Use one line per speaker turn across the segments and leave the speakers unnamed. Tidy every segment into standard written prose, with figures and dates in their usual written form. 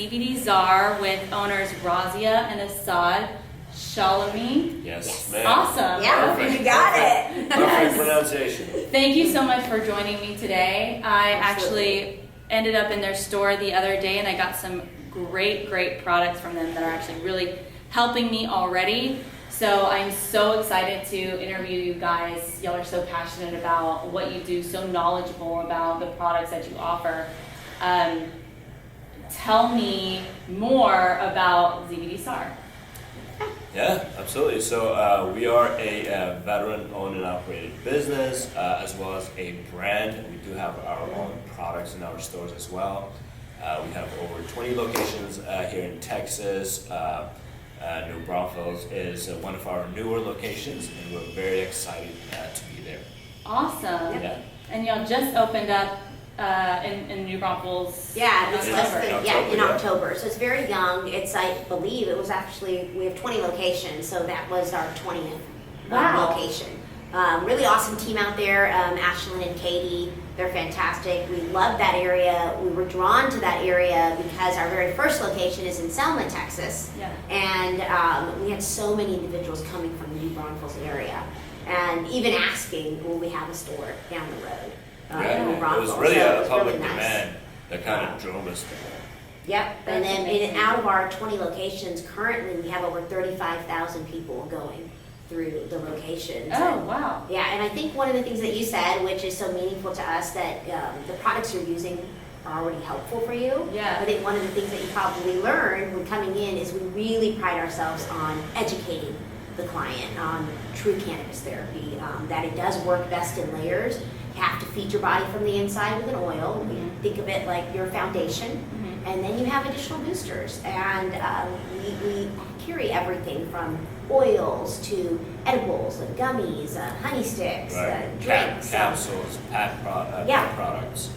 CBD ZAR with owners Razia and Asad. Shalami.
Yes, ma'am.
Awesome.
Yeah,
Perfect.
you got it.
Perfect pronunciation.
Thank you so much for joining me today. I
Absolutely.
actually ended up in their store the other day and I got some great products from them that are actually really helping me already. So I'm so excited to interview you guys. Y'all are so passionate about what you do, so knowledgeable about the products that you offer. Tell me more about CBD ZAR.
Yeah, absolutely. So we are a veteran-owned and operated business, as well as a brand. We do have our own products in our stores as well. We have over 20 locations here in Texas. New Braunfels is one of our newer locations, and we're very excited to be there.
Awesome.
Yeah.
And y'all just opened up in New Braunfels.
Yeah, it was
in
less
October.
than, in
Yeah.
October. So it's very young. It's, I believe, it was actually, we have 20 locations, so that was our 20th
Wow.
location. Really awesome team out there, Ashlyn and Katie. They're fantastic. We love that area. We were drawn to that area because our very first location is in Selma, Texas.
Yeah.
And we had so many individuals coming from the New Braunfels area and even asking, will we have a store down the road? In New
Yeah, it was
Braunfels.
really
So it
a
was
public
really nice.
demand that kind of drove us there.
Yep, and
That's
then
amazing.
out of our 20 locations, currently we have over 35,000 people going through the locations.
Oh, wow.
Yeah, and I think one of the things that you said, which is so meaningful to us, that the products you're using are already helpful for you.
Yeah.
I think one of the things that you probably learned when coming in is we really pride ourselves on educating the client on true cannabis therapy, that it does work best in layers. You have to feed your body from the inside with an oil. We think of it like your foundation. And then you have additional boosters. And we carry everything from oils to edibles, gummies, honey sticks, drinks.
Capsules,
Yeah.
products,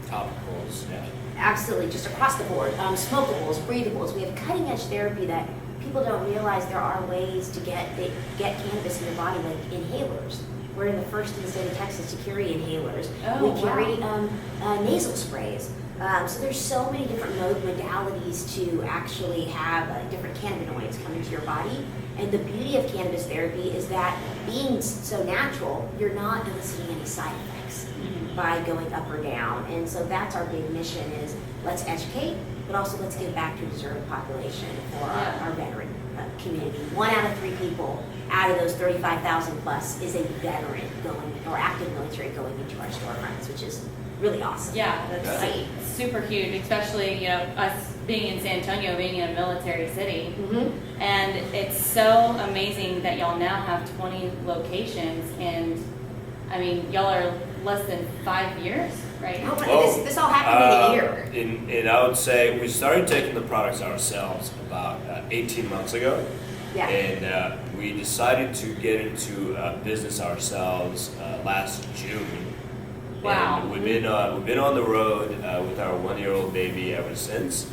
topicals, yeah.
Absolutely, just across the board. Smokables, breathables. We have cutting edge therapy that people don't realize there are ways to get cannabis in your body, like inhalers. We're in the first in the state of Texas to carry inhalers.
Oh,
We carry nasal sprays. So there's so many different modalities to actually have different cannabinoids come into your body. And the beauty of cannabis therapy is that being so natural, you're not eliciting any side effects by going up or down. And so that's our big mission is let's educate, but also let's give back to a deserving population for our veteran community. 1 out of 3 people out of those 35,000 plus is a veteran going, or active military going into our storefronts, which is really awesome.
Yeah, that's
Right.
super huge, especially, us being in San Antonio, being in a military city. And it's so amazing that y'all now have 20 locations, and I mean, y'all are less than 5 years, right?
This all happened in a year.
And I would say we started taking the products ourselves about 18 months ago.
Yeah.
And we decided to get into business ourselves last June.
Wow.
And we've been on the road with our 1-year-old baby ever since.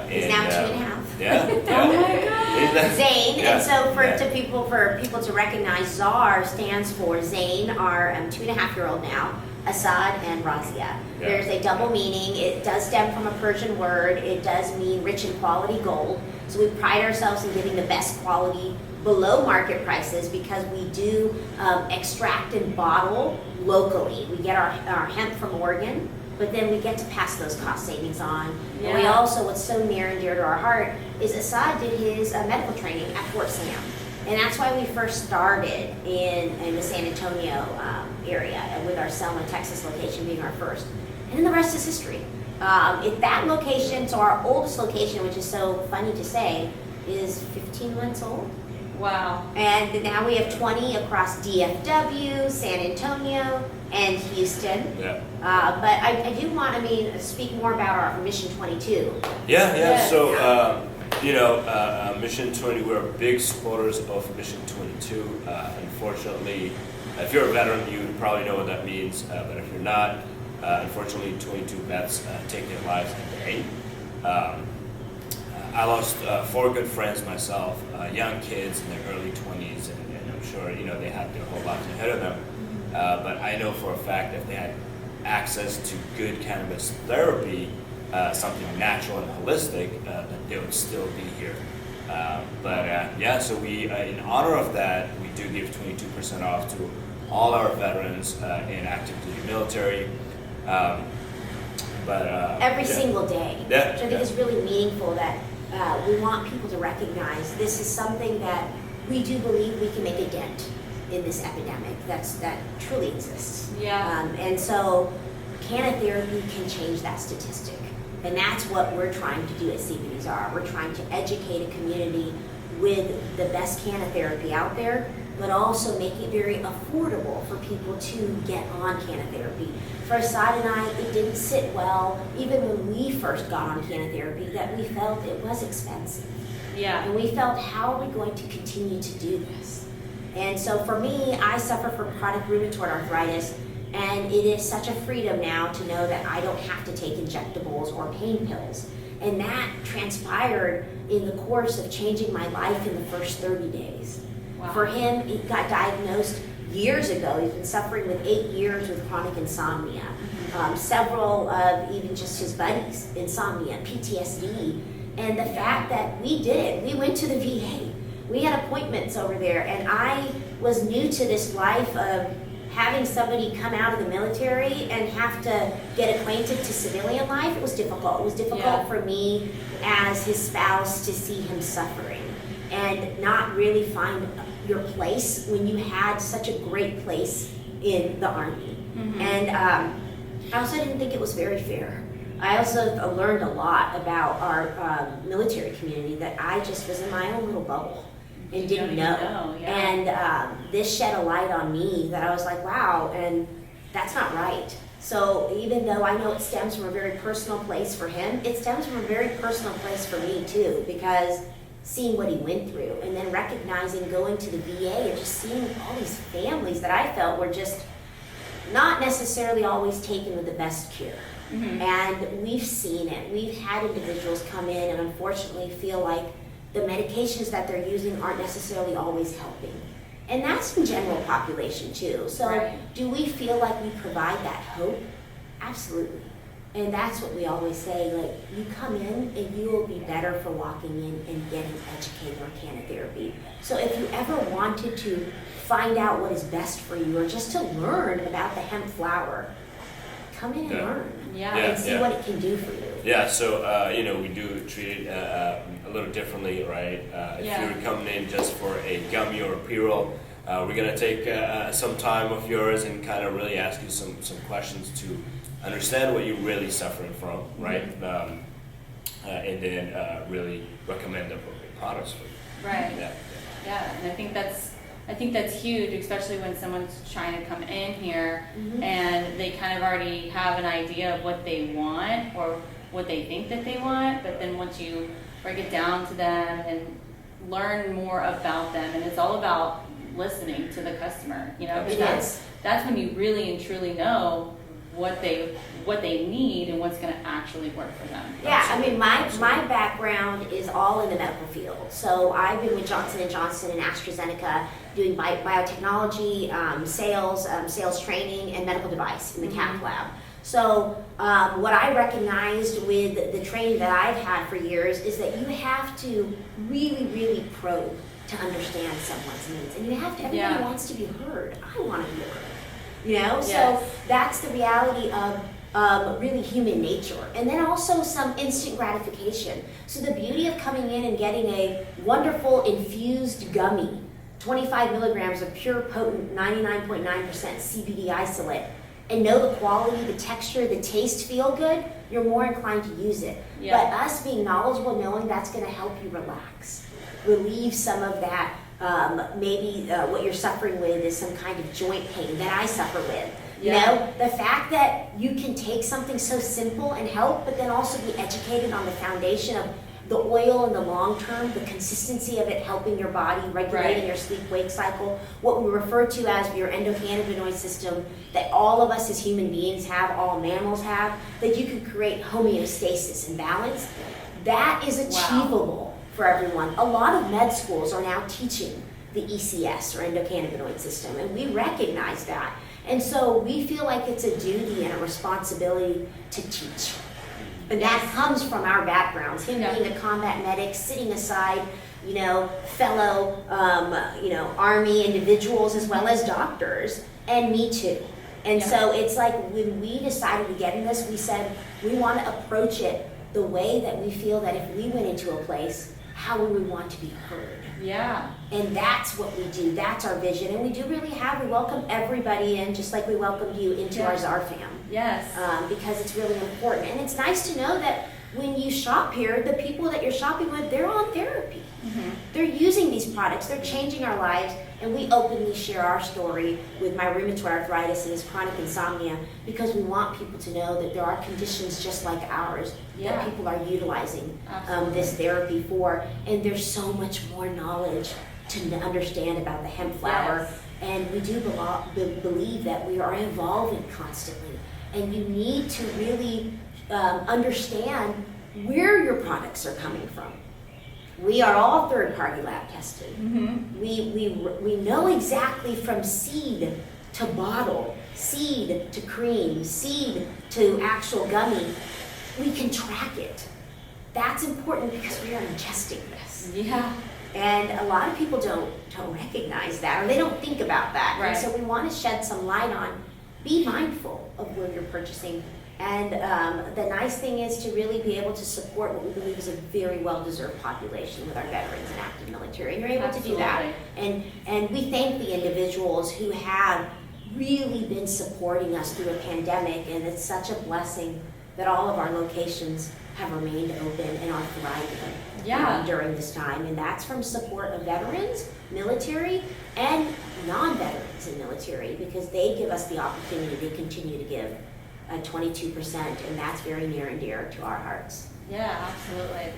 He's now 2.5.
Yeah.
Oh my God.
Zane,
Yeah,
and so for
yeah.
people to recognize, ZAR stands for Zane, our 2.5-year-old now, Asad and Razia.
Yeah.
There's a double meaning. It does stem from a Persian word. It does mean rich in quality gold. So we pride ourselves in giving the best quality below market prices because we do extract and bottle locally. We get our hemp from Oregon, but then we get to pass those cost savings on. And we
Yeah.
also, what's so near and dear to our heart, is Asad did his medical training at Fort Sam. And that's why we first started in the San Antonio area with our Selma, Texas location being our first. And then the rest is history. At that location, so our oldest location, which is so funny to say, is 15 months old.
Wow.
And now we have 20 across DFW, San Antonio, and Houston.
Yeah.
But I do want to speak more about our Mission 22.
Yeah.
Yes.
So, Mission 20, we're big supporters of Mission 22. Unfortunately, if you're a veteran, you probably know what that means. But if you're not, unfortunately, 22 vets take their lives every day. I lost 4 good friends myself, young kids in their early 20s, and I'm sure they had their whole lives ahead of them. But I know for a fact if they had access to good cannabis therapy, something natural and holistic, then they would still be here. So we, in honor of that, we do give 22% off to all our veterans in active duty military.
Every single day,
Yeah,
which I think is really meaningful, that we want people to recognize this is something that we do believe we can make a dent in this epidemic that truly exists.
Yeah.
And so Cannatherapy can change that statistic. And that's what we're trying to do at CBD ZAR. We're trying to educate a community with the best Cannatherapy out there, but also make it very affordable for people to get on Cannatherapy. For Asad and I, it didn't sit well, even when we first got on Cannatherapy, that we felt it was expensive.
Yeah.
And we felt, how are we going to continue to do this? And so for me, I suffer from chronic rheumatoid arthritis, and it is such a freedom now to know that I don't have to take injectables or pain pills. And that transpired in the course of changing my life in the first 30 days.
Wow.
For him, he got diagnosed years ago. He's been suffering with 8 years with chronic insomnia. Several of even just his buddies, insomnia, PTSD. And the fact that we went to the VA. We had appointments over there, and I was new to this life of having somebody come out of the military and have to get acquainted to civilian life. It was difficult. It was difficult for me as his spouse to see him suffering and not really find your place when you had such a great place in the Army. And I also didn't think it was very fair. I also learned a lot about our military community that I just was in my own little bubble and didn't know. And this shed a light on me that I was like, wow, and that's not right. So even though I know it stems from a very personal place for him, it stems from a very personal place for me too, because seeing what he went through and then recognizing going to the VA and just seeing all these families that I felt were just not necessarily always taken with the best care. And we've seen it. We've had individuals come in and unfortunately feel like the medications that they're using aren't necessarily always helping. And that's in general population too. So do we feel like we provide that hope? Absolutely. And that's what we always say, like, you come in and you will be better for walking in and getting educated on Cannatherapy. So if you ever wanted to find out what is best for you or just to learn about the hemp flower, come in and learn and see what it can do for you.
Yeah, so we do treat it a little differently, right? If you're coming in just for a gummy or a pre-roll, we're gonna take some time of yours and kind of really ask you some questions to understand what you're really suffering from, right? And then really recommend the appropriate products for you.
Right. Yeah, and I think that's huge, especially when someone's trying to come in here and they kind of already have an idea of what they want or what they think that they want, but then once you break it down to them and learn more about them, and it's all about listening to the customer, because that's when you really and truly know what they need and what's going to actually work for them.
Yeah, I mean, my background is all in the medical field. So I've been with Johnson & Johnson and AstraZeneca doing biotechnology, sales training, and medical device in the cath lab. So what I recognized with the training that I've had for years is that you have to really, really probe to understand someone's needs. And you have to, everybody wants to be heard. I want to be heard. So that's the reality of really human nature. And then also some instant gratification. So the beauty of coming in and getting a wonderful infused gummy, 25 milligrams of pure potent 99.9% CBD isolate, and know the quality, the texture, the taste feel good, you're more inclined to use it. But us being knowledgeable, knowing that's going to help you relax, relieve some of that. Maybe what you're suffering with is some kind of joint pain that I suffer with. You know, the fact that you can take something so simple and help, but then also be educated on the foundation of the oil in the long term, the consistency of it helping your body, regulating your sleep-wake cycle, what we refer to as your endocannabinoid system that all of us as human beings have, all mammals have, that you can create homeostasis and balance. That is achievable for everyone. A lot of med schools are now teaching the ECS or endocannabinoid system, and we recognize that. And so we feel like it's a duty and a responsibility to teach. And that
Yes.
comes from our backgrounds. Him
Yeah.
being a combat medic, sitting aside, fellow, Army individuals as well as doctors, and me too. And
Yeah.
so it's like when we decided to get in this, we said we want to approach it the way that we feel that if we went into a place, how would we want to be heard?
Yeah.
And that's what we do. That's our vision. And we do really we welcome everybody in, just like we welcomed you into our
Yeah.
ZAR fam.
Yes.
Because it's really important. And it's nice to know that when you shop here, the people that you're shopping with, they're on therapy. They're using these products. They're changing our lives. And we openly share our story with my rheumatoid arthritis and his chronic insomnia because we want people to know that there are conditions just like ours
Yeah.
that people are utilizing
Absolutely.
this therapy for. And there's so much more knowledge to understand about the hemp flower.
Yes.
And we do believe that we are evolving constantly. And you need to really understand where your products are coming from. We are all third-party lab tested. We know exactly from seed to bottle, seed to cream, seed to actual gummy. We can track it. That's important because we are ingesting this.
Yeah.
And a lot of people don't recognize that, or they don't think about that.
Right.
And so we want to shed some light on, be mindful of where you're purchasing. And the nice thing is to really be able to support what we believe is a very well-deserved population with our veterans and active military. And you're able to do that. And we thank the individuals who have really been supporting us through a pandemic. And it's such a blessing that all of our locations have remained open and are thriving
Yeah.
during this time. And that's from support of veterans, military, and non-veterans in military, because they give us the opportunity to continue to give 22%, and that's very near and dear to our hearts.
Yeah, absolutely.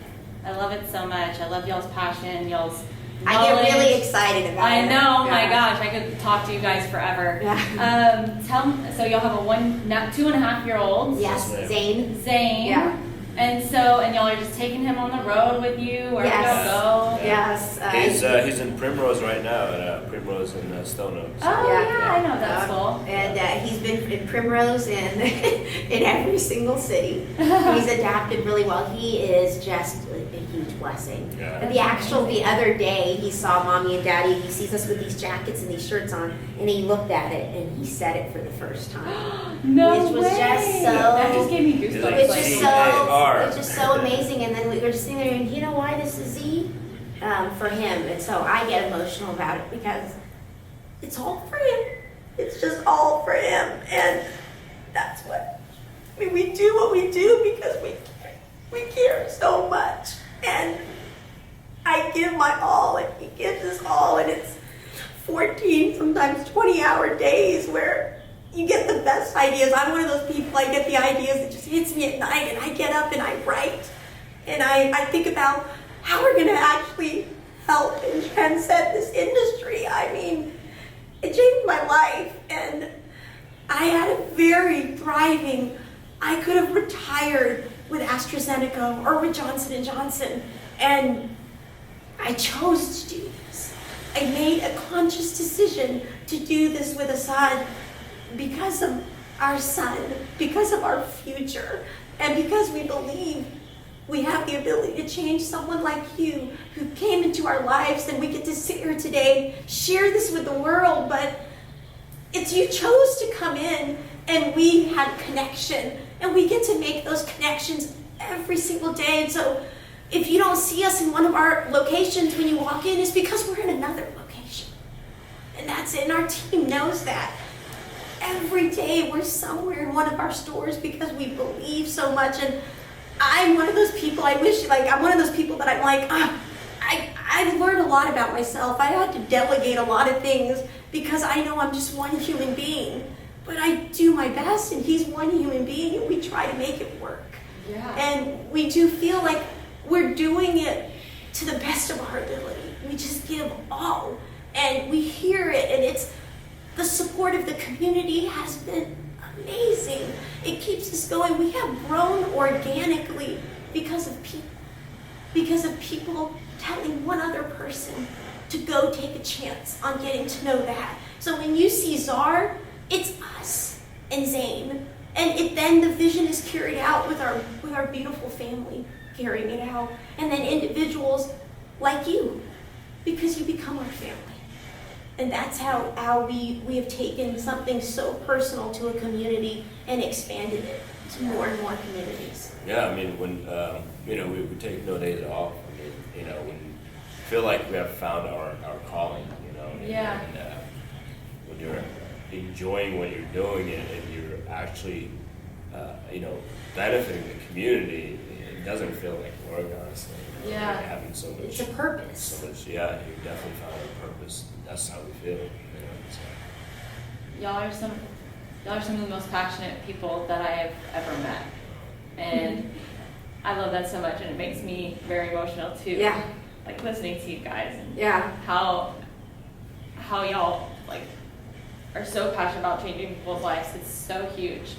I love it so much. I love y'all's passion, y'all's
I
knowledge.
get really excited about it.
I know, my
Yeah.
gosh, I could talk to you guys forever.
Yeah.
So y'all have a 2.5-year-old,
Yes,
Yes, ma'am.
Zane.
Zane.
Yeah.
And y'all are just taking him on the road with you wherever
Yes.
y'all go.
Yes.
He's in Primrose right now, at Primrose in Stone Oak. So.
Oh yeah,
Yeah.
I know that school.
And he's been in Primrose in in every single city. He's adapted really well. He is just a huge blessing.
Yeah.
And the other day, he saw mommy and daddy. He sees us with these jackets and these shirts on, and he looked at it and he said it for the first time.
No
Which was
way.
just so-
That just gave me goosebumps.
Like,
Which
like,
is
ZAR.
which is so amazing. And then we were just sitting there, and you know why this is Z? For him. And so I get emotional about it because it's all for him. It's just all for him. And that's what, we do what we do because we care so much. And I give my all, and he gives his all, and it's 14, sometimes 20-hour days where you get the best ideas. I'm one of those people, I get the ideas, it just hits me at night, and I get up and I write. And I think about how we're going to actually help and transcend this industry. I mean, it changed my life, and I had a very thriving, I could have retired with AstraZeneca or with Johnson & Johnson, and I chose to do this. I made a conscious decision to do this with Asad because of our son, because of our future, and because we believe we have the ability to change someone like you who came into our lives, and we get to sit here today, share this with the world, but it's you chose to come in, and we had connection, and we get to make those connections every single day. And so if you don't see us in one of our locations when you walk in, it's because we're in another location. And that's it, and our team knows that. Every day we're somewhere in one of our stores because we believe so much. And I'm one of those people, I'm one of those people that I'm like, I've learned a lot about myself. I had to delegate a lot of things because I know I'm just one human being. But I do my best, and he's one human being, and we try to make it work.
Yeah.
And we do feel like we're doing it to the best of our ability. We just give all, and we hear it, and it's the support of the community has been amazing. It keeps us going. We have grown organically because of people telling one other person to go take a chance on getting to know that. So when you see ZAR, it's us and Zane And then the vision is carried out with our beautiful family carrying it out. And then individuals like you, because you become our family. And that's how we have taken something so personal to a community and expanded it to more and more communities.
Yeah, I mean, when, we take no days off. I mean, when feel like we have found our calling,
Yeah.
And, when you're enjoying what you're doing and you're actually, benefiting the community, it doesn't feel like work, honestly.
Yeah.
Like having so much.
It's a purpose.
So much, yeah, you definitely found a purpose. That's how we feel, so.
Y'all are some of the most passionate people that I have ever met. And I love that so much, and it makes me very emotional too.
Yeah.
Like listening to you guys and
Yeah.
how y'all like are so passionate about changing people's lives. It's so huge.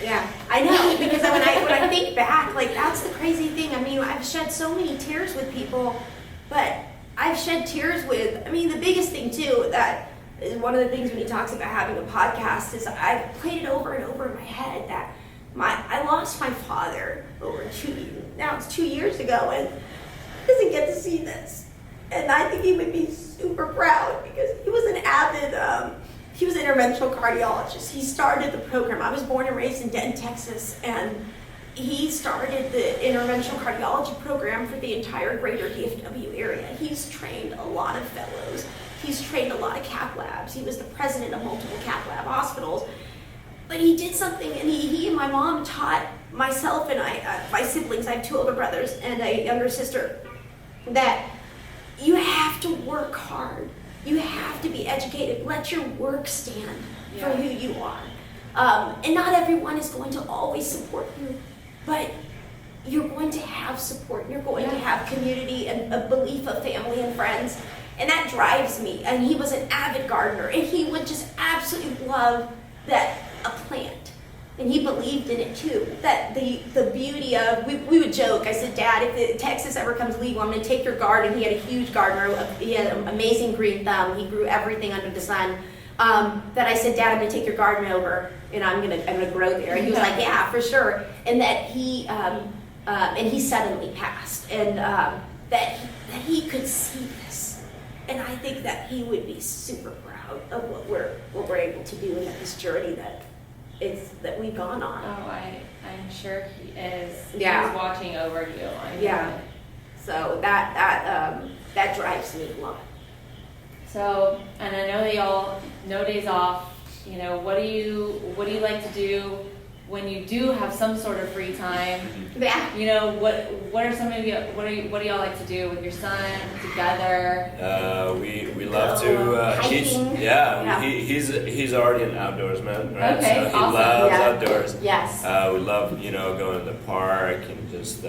Yeah, I know, because when I think back, like, that's the crazy thing. I mean, I've shed so many tears with people, but I've shed tears with, the biggest thing too, that is one of the things when he talks about having a podcast is I've played it over and over in my head that I lost my father over 2 years ago, and he doesn't get to see this. And I think he would be super proud because he was an avid, he was an interventional cardiologist. He started the program. I was born and raised in Denton, Texas, and he started the interventional cardiology program for the entire greater DFW area. He's trained a lot of fellows. He's trained a lot of cath labs. He was the president of multiple cath lab hospitals. But he did something, and he and my mom taught myself and my siblings, I have 2 older brothers and a younger sister, that you have to work hard. You have to be educated. Let your work stand for who you are. And not everyone is going to always support you, but you're going to have support. You're going to have community and a belief of family and friends. And that drives me. And he was an avid gardener, and he would just absolutely love a plant. And he believed in it too. That the beauty of, we would joke, I said, Dad, if Texas ever comes legal, I'm gonna take your garden. He had a huge gardener, he had an amazing green thumb, he grew everything under the sun. That I said, Dad, I'm gonna take your garden over and I'm gonna grow there. And he was like, yeah, for sure. And that he suddenly passed. And that he could see this. And I think that he would be super proud of what we're able to do in this journey that we've gone on.
Oh, I'm sure he is.
Yeah.
He's watching over you.
Yeah. So that drives me a lot.
So, and I know that y'all, no days off. What do you like to do when you do have some sort of free time?
Yeah.
What are some of you? What do y'all like to do with your son together?
We love to
hiking.
He's already an outdoorsman, right?
Okay,
so he
awesome.
loves outdoors.
Yes.
We love going to the park and just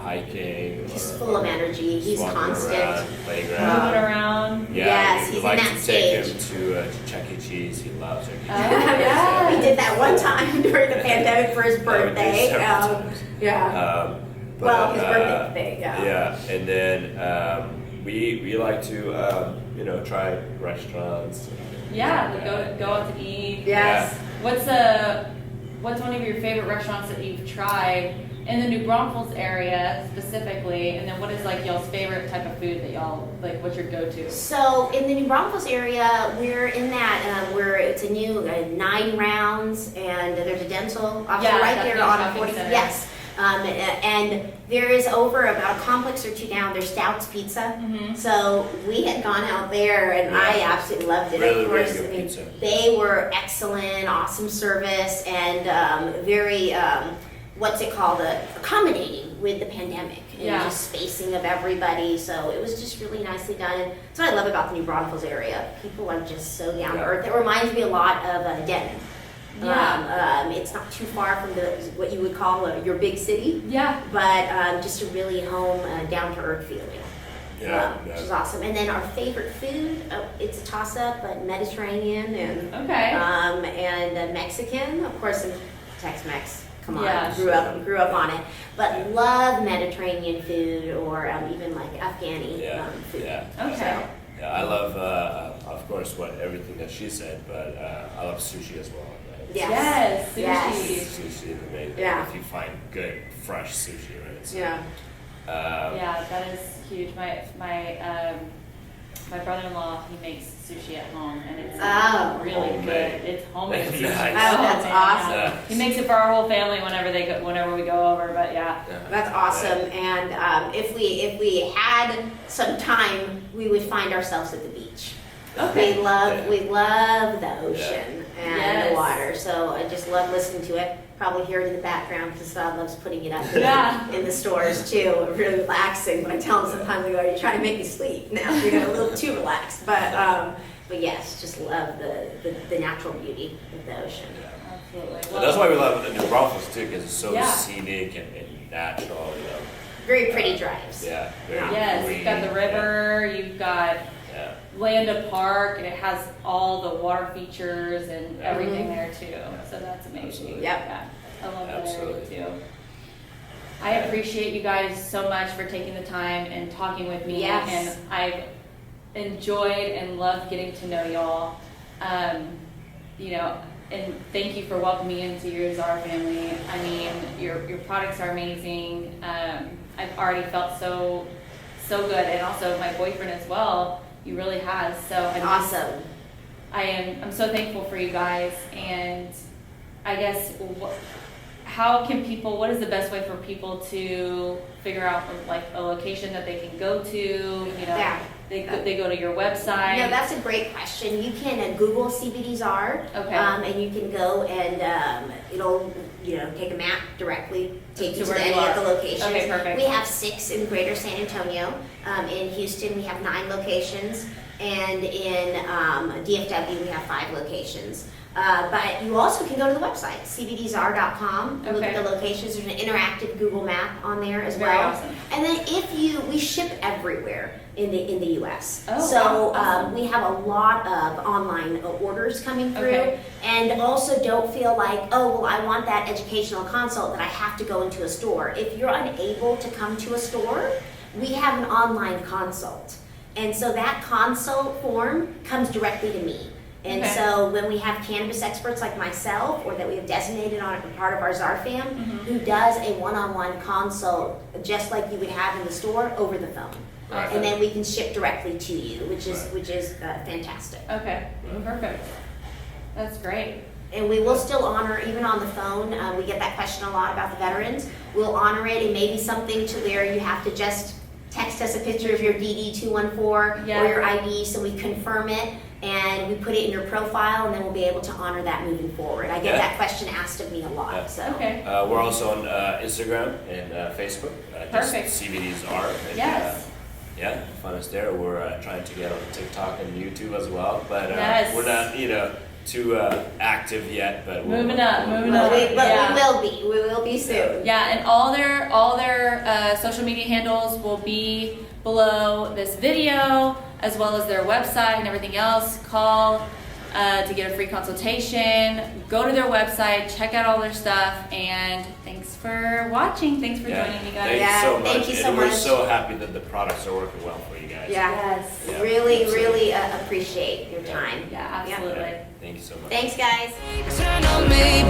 hiking.
He's full of energy. He's
walking
constant.
around, playground.
Moving around.
Yeah,
Yes,
we
he's
like
in that
to take him
stage.
to Chuck E. Cheese. He loves Chuck E. Cheese.
yeah.
We did that one time during the pandemic for his birthday.
several times.
Yeah.
But,
Well, his birthday thing. Yeah.
Yeah, and then we like to try restaurants.
Yeah, go out to eat.
Yes.
What's one of your favorite restaurants that you've tried in the New Braunfels area specifically? And then what is like y'all's favorite type of food that y'all like? What's your go-to?
So in the New Braunfels area, we're in that where it's a new 9 rounds, and there's a dental office right there on
shopping
40.
center.
Yes. And there is over about a complex or 2 down, there's Stout's Pizza.
Mm-hmm.
So we had gone out there, and I absolutely loved it.
Really,
of course,
really good pizza.
They were excellent, awesome service, and very, accommodating with the pandemic and just spacing of everybody. So it was just really nicely done. And that's what I love about the New Braunfels area. People are just so down to earth. It reminds me a lot of Denton.
Yeah.
It's not too far from what you would call your big city.
Yeah.
But just a really home, down-to-earth feeling. Which is awesome. And then our favorite food, it's a toss-up, but Mediterranean and and Mexican, of course, and Tex-Mex. Come on,
Yeah,
grew up on it. But love Mediterranean food or even like Afghani food.
Yeah.
Okay.
So,
Yeah, I love of course, everything that she said, but I love sushi as well. Right?
Yes.
Sushi.
Yes.
Sushi is amazing.
Yeah.
If you find good, fresh sushi, right? So,
Yeah.
Yeah, that is huge. My brother-in-law, he makes sushi at home, and it's really
Homemade.
good. It's homemade sushi.
Nice.
Oh, that's
man.
awesome.
Yeah.
He makes it for our whole family whenever we go over. But yeah,
That's awesome. And if we had some time, we would find ourselves at the beach.
Okay.
We love the ocean and
Yes.
the water. So I just love listening to it. Probably hear it in the background because Asad loves putting it up in the stores too. Really relaxing. But I tell him sometimes, I go, "Are you trying to make me sleep?" Now you're getting a little too relaxed. But yes, just love the natural beauty of the ocean.
absolutely.
Well, that's why we love New Braunfels too, because it's so
Yeah.
scenic and natural. You know.
Very pretty drives.
Yeah. Very
Yes,
green.
you've got the river, you've got
Yeah.
Landa Park, and it has all the water features and
Yeah.
everything there too. So that's amazing.
Absolutely.
Yep.
Yeah, I love that area
Absolutely.
too. I appreciate you guys so much for taking the time and talking with me.
Yes.
And I've enjoyed and loved getting to know y'all. And thank you for welcoming me into your ZAR family. I mean, your products are amazing. I've already felt so good, and also my boyfriend as well. He really has. So
Awesome.
I'm so thankful for you guys, and I guess what is the best way for people to figure out like a location that they can go to?
Yeah.
They go to your website.
No, that's a great question. You can Google CBD ZAR,
Okay.
and you can go and it'll take a map directly, take you to
where you
any of
are.
the locations.
Okay, perfect.
We have 6 in Greater San Antonio. In Houston, we have 9 locations, and in DFW, we have 5 locations. But you also can go to the website, cbdzar.com, and look at
Okay.
the locations. There's an interactive Google map on there as
Very
well.
awesome.
And then we ship everywhere in the U.S.
Oh,
So
wow. Awesome.
we have a lot of online orders coming through.
Okay.
And also don't feel like, oh, well, I want that educational consult that I have to go into a store. If you're unable to come to a store, we have an online consult. And so that consult form comes directly to me. And
Okay.
so when we have cannabis experts like myself, or that we have designated on a part of our ZAR fam, who does a one-on-one consult, just like you would have in the store, over the phone.
Right.
And then we can ship directly to you, which is
Right.
fantastic.
Okay. Perfect. That's great.
And we will still honor, even on the phone, we get that question a lot about the veterans. We'll honor it, and maybe something to where you have to just text us a picture of your DD-214
Yeah.
or your ID, so we confirm it, and we put it in your profile, and then we'll be able to honor that moving forward. I get
Yeah.
that question asked of me a lot,
Yeah.
so.
Okay.
We're also on Instagram and Facebook.
Perfect.
Just CBD ZAR. And,
Yes.
yeah, find us there. We're trying to get on TikTok and YouTube as well, but
Yes.
we're not, too active yet. But
Moving up.
But
Yeah.
we will be soon.
Yeah, and all their social media handles will be below this video, as well as their website and everything else. Call to get a free consultation. Go to their website, check out all their stuff, and thanks for watching. Thanks for joining me, guys.
Thank
Yeah,
you so much.
thank you so
and we're
much.
so happy that the products are working well for you guys.
Yeah.
Yes.
Yeah,
Really,
absolutely.
really appreciate your time.
Yeah, absolutely.
Thank you so much.
Thanks, guys.
Turn on me,